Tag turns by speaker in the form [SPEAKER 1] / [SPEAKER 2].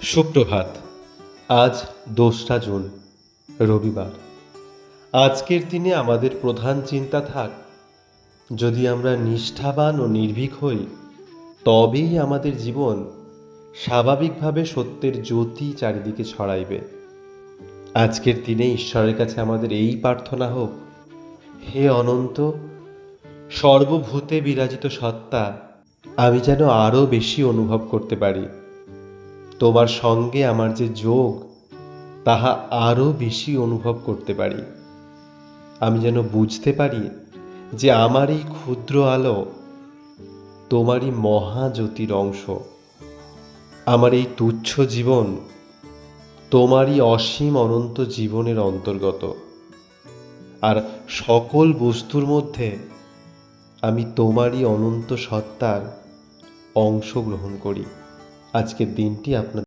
[SPEAKER 1] সুপ্রভাত। আজ ২রা জুন, রবিবার। আজকের দিনে আমাদের প্রধান চিন্তা থাক, যদি আমরা নিষ্ঠাবান ও নির্ভীক হই, তবেই আমাদের জীবন স্বাভাবিকভাবে সত্যের জ্যোতি চারিদিকে ছড়াইবে। আজকের দিনে ঈশ্বরের কাছে আমাদের এই প্রার্থনা হোক, হে অনন্ত সর্বভূতে বিরাজিত সত্তা, আমি যেন আরও বেশি অনুভব করতে পারি তোমার সঙ্গে আমার যে যোগ, তাহা আরও বেশি অনুভব করতে পারি। আমি যেন বুঝতে পারি যে আমার এই ক্ষুদ্র আলো তোমারই মহাজ্যোতির অংশ। আমার এই তুচ্ছ জীবন তোমারই অসীম অনন্ত জীবনের অন্তর্গত। আর সকল বস্তুর মধ্যে আমি তোমারই অনন্ত সত্তার অংশ গ্রহণ করি। আজকের দিনটি আপনার